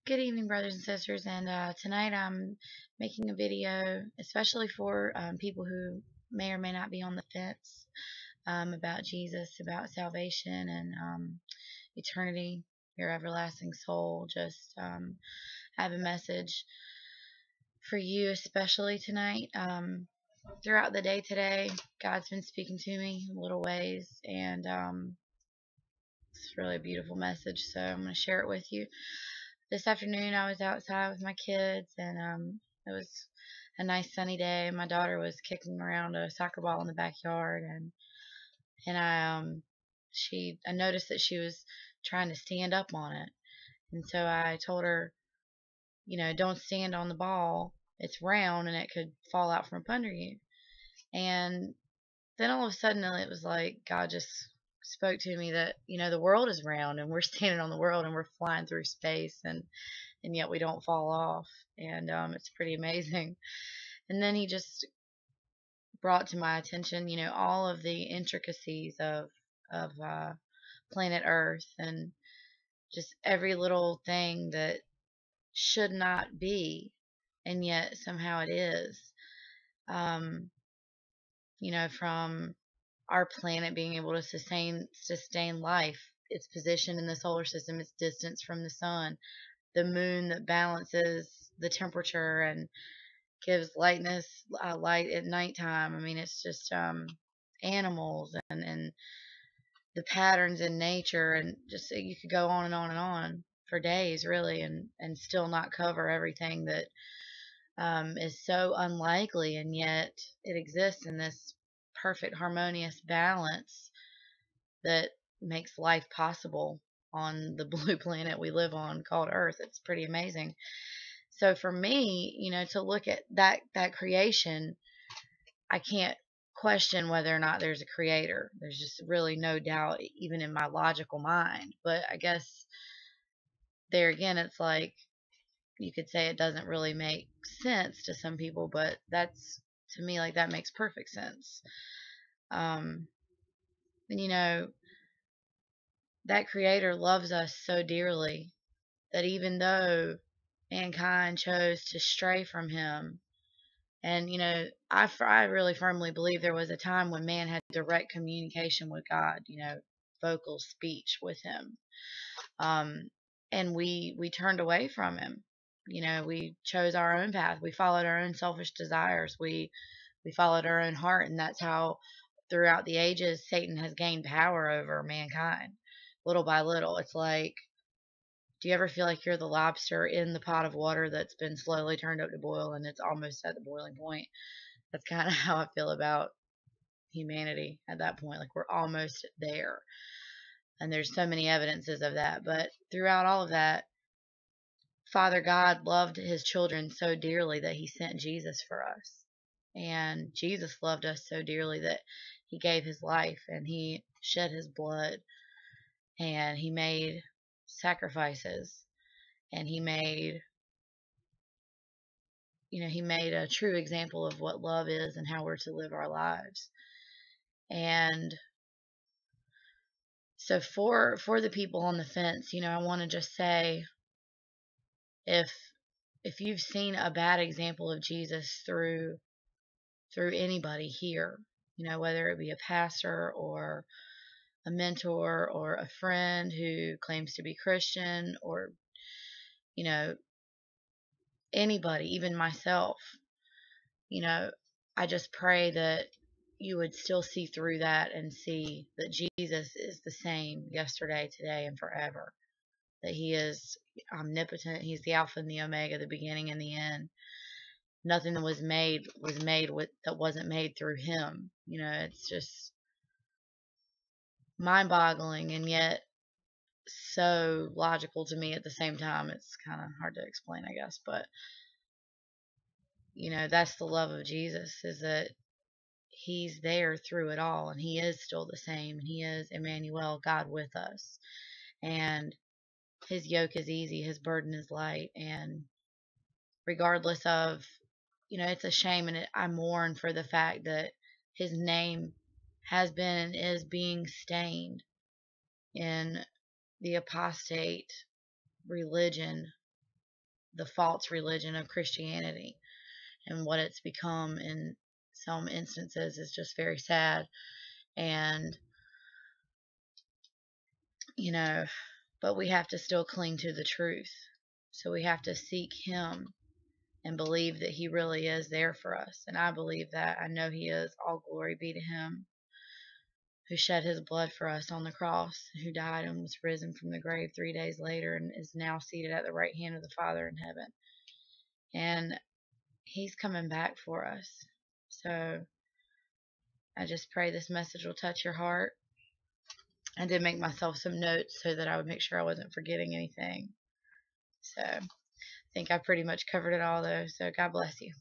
Good evening, brothers and sisters. And tonight I'm making a video, especially for people who may or may not be on the fence about Jesus, about salvation and eternity, your everlasting soul. Just have a message for you, especially tonight. Throughout the day today, God's been speaking to me in little ways, and it's really a beautiful message. So I'm going to share it with you. This afternoon I was outside with my kids, and it was a nice sunny day. My daughter was kicking around a soccer ball in the backyard, and I noticed that she was trying to stand up on it. And so I told her, don't stand on the ball. It's round and it could fall out from up under you. And then all of a sudden it was like God just spoke to me that, the world is round and we're standing on the world and we're flying through space, and yet we don't fall off. And it's pretty amazing. And then he just brought to my attention, all of the intricacies of planet Earth, and just every little thing that should not be, and yet somehow it is. Um, from our planet being able to sustain life, its position in the solar system, its distance from the sun, the moon that balances the temperature and gives light at nighttime. I mean, it's just animals and the patterns in nature, and just you could go on and on and on for days, really, and still not cover everything that is so unlikely, and yet it exists in this perfect harmonious balance that makes life possible on the blue planet we live on called Earth. It's pretty amazing. So for me, to look at that creation, I can't question whether or not there's a creator. There's just really no doubt, even in my logical mind. But I guess there again, it's like you could say it doesn't really make sense to some people, but that's, to me, like, that makes perfect sense. And that creator loves us so dearly that even though mankind chose to stray from him, and I really firmly believe there was a time when man had direct communication with God, vocal speech with him, and we turned away from him. We chose our own path. We followed our own selfish desires. We followed our own heart, and that's how throughout the ages Satan has gained power over mankind, little by little. It's like, do you ever feel like you're the lobster in the pot of water that's been slowly turned up to boil and it's almost at the boiling point? That's kind of how I feel about humanity at that point. Like, we're almost there. And there's so many evidences of that. But throughout all of that, Father God loved his children so dearly that he sent Jesus for us. And Jesus loved us so dearly that he gave his life and he shed his blood and he made sacrifices, and he made a true example of what love is and how we're to live our lives. And so for the people on the fence, I want to just say, if you've seen a bad example of Jesus through anybody here, whether it be a pastor or a mentor or a friend who claims to be Christian, or anybody, even myself, I just pray that you would still see through that and see that Jesus is the same yesterday, today, and forever. That he is omnipotent. He's the Alpha and the Omega, the beginning and the end. Nothing that was made that wasn't made through him. It's just mind-boggling, and yet so logical to me at the same time. It's kind of hard to explain, I guess, but that's the love of Jesus, is that he's there through it all, and he is still the same, and he is Emmanuel, God with us. And his yoke is easy, his burden is light, and regardless of, it's a shame, and I mourn for the fact that his name has been and is being stained in the apostate religion the false religion of Christianity, and what it's become in some instances is just very sad. And you know, but we have to still cling to the truth. So we have to seek Him and believe that He really is there for us. And I believe that. I know He is. All glory be to Him who shed His blood for us on the cross, who died and was risen from the grave 3 days later, and is now seated at the right hand of the Father in heaven. And He's coming back for us. So I just pray this message will touch your heart. I did make myself some notes so that I would make sure I wasn't forgetting anything. So I think I pretty much covered it all, though. So God bless you.